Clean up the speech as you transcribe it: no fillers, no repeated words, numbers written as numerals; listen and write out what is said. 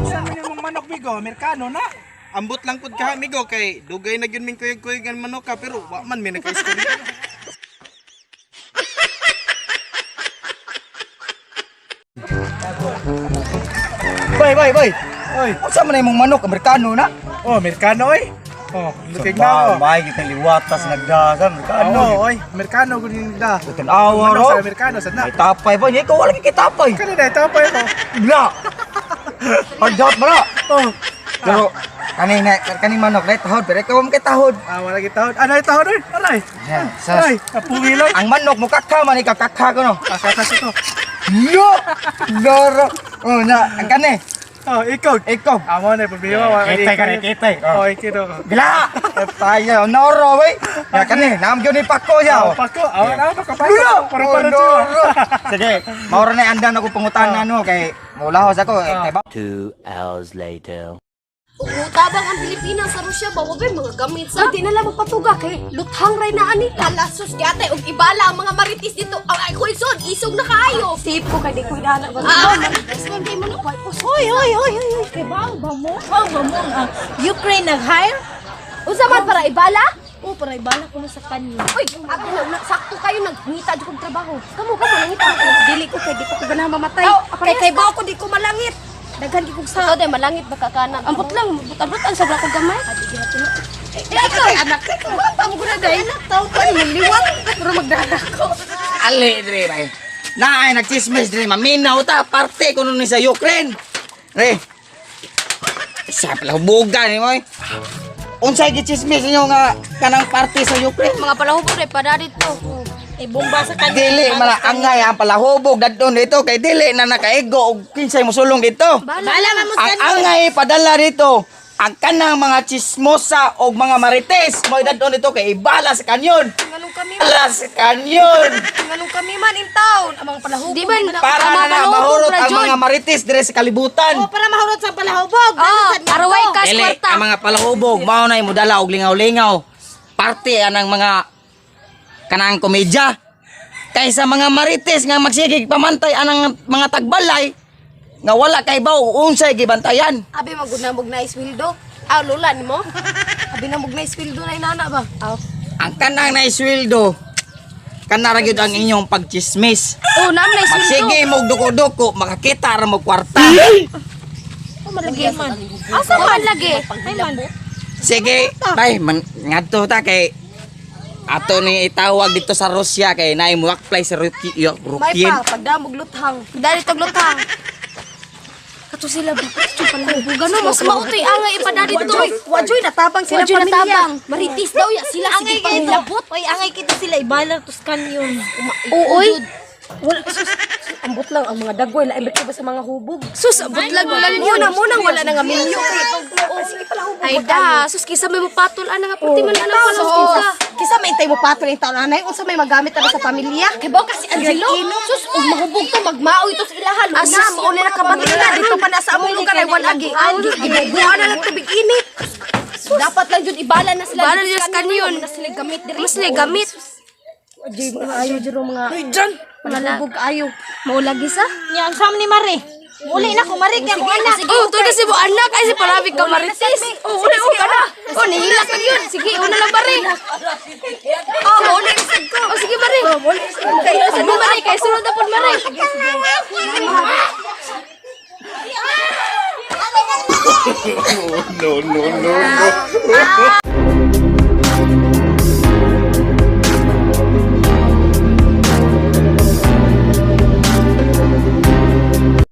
Sa man yung manok migo, Amerikano na. Ambot lang pud ka amigo kay dugay na gyud min kuyog-kuyog ang manok ka pero wa man mi naka-istorya. Boy. Oy, Unsa man imong manok Amerikano na? oh, Amerikano oy. Oh, looking na oh. May kita liwatas nagdagan Amerikano. Oo, oy, Amerikano gud yung da. Kutin awa Manok ro. sa Amerikano sa na. May tapay ba niya? Ikaw wala kitapay. Kanina ito pa ko. Bla. Hard job mo na. Oh, Pero kaning manok na tahod pero ikaw mo kitahod. wala kita. Ano ito oy? Aray. Yan. Aray, kapungi lang. Ang manok mo kakha man ikakakha ko no. Kakas ito. Yo! Goro. Oh na, ang kani. Oh, ikaw. Ikaw. Amo na problema. Kitay. Oh, ikito. Bila! Tayo, noro, wey! Ya kani, naam yun ni Pako ya. Oh, pako. Awan na pakapako. Bila! Para-para Noro! Sige, maura na andan ako pangutan no kay mulahos ako. Kay ba? 2 hours later. Tabang ang Pilipinas sa Rusya ba wabay mga gamit sa di na lang magpatuga kay luthang ray na ani lalasos yate og ibala ang mga maritis dito ang ay kuisod isog na kaayo sip ko kay di ko dana ba hindi mo na oy Kay ba mo? Ukraine nag-hire? usa man para ibala O, para ibala ko na sa kanyo. oy ako na sakto kayo nagngita jud kog trabaho kamo nangita ako dili ko kay di ko ganahan mamatay kay ba ako di ko malangit daghan gi kog sa malangit baka kanan ambot lang butan-butan sa bako gamay ikaw anak ko amo gud dai na taw ko liwat pero magdala ko Ali dre bay. Naay nagchismis dre maminaw ta parte kuno ni sa Ukraine. Re. Sa pala hubugan ni moy. Unsay gichismis ninyo nga kanang parte sa Ukraine? mga palahubog ray pada dito Bomba sa kanyo. Dili man angay ang palahubog dadton dito kay dili na nakaigo og kinsay mosulong dito. Bala man mo sa Ang angay padala dito ang kanang mga chismosa o mga marites mo dadton dito kay ibala sa kanyon. nganong kami Ibala sa kanyon. nganong kami man in town amang palahubog di man Para na mahurot ang mga marites dire sa kalibutan. para mahurot sa palahubog. araway kas Dili kwarta ang mga palahubog mao na imudala og lingaw-lingaw. Parte anang mga kanang komedya. Kaysa mga marites nga magsigig pamantay anang mga tagbalay nga wala kay baw unsay gibantayan. abi magunamog na iswildo lula nimo abi namog na iswildo na inana ba Ang kanang naisweldo kana ra gyud ang inyong pagchismis. nam na iswildo Magsige mo duko-duko makakita ra mo kwarta. Malagay man. asa man lagi Sige, bay man ngadto ta kay ato ni itawag dito sa Russia kay naay workplace sa may Rukin. pa pagdamog luthang dali tog luthang kato sila ba palahubog no mas mautoy angay ipada dito Wajoy natabang sila Wadyo na pamilya. tabang maritis daw ya sila sige pangilabot Oy, angay kita sila ibala tos kanyon. uoy Wala ambot lang ang mga dagway lain ba sa mga hubog. sus abot lang wala ninyo na munang wala na nga minyo ay da sus kisa may mapatol ana nga puti man ana pala kisa Kisa may intay mo patol yung taon anay unsa may magamit ta sa pamilya. kay ba kasi Angelo sus ug mahubog to magmaoy to sa ilahan Asa mo na nakabatila dito pa na sa among lugar ay walagi. gibubuan na lang tubig init dapat lang jud ibala na sila ibala na sa kanyon na sila gamit diri mas sila gamit Wajoy ayo jero mga diyan palahubog ayo. maulagi sa Yan sam ni Mare. Uli na ko Mare kay ko anak. oh to na si mo anak ay si Parabi ka marites oh uli ka na oh nihila ka yun sige una lang bare oh uli isag ko oh sige bare kay sa mo bare kay sunod na pud bare No.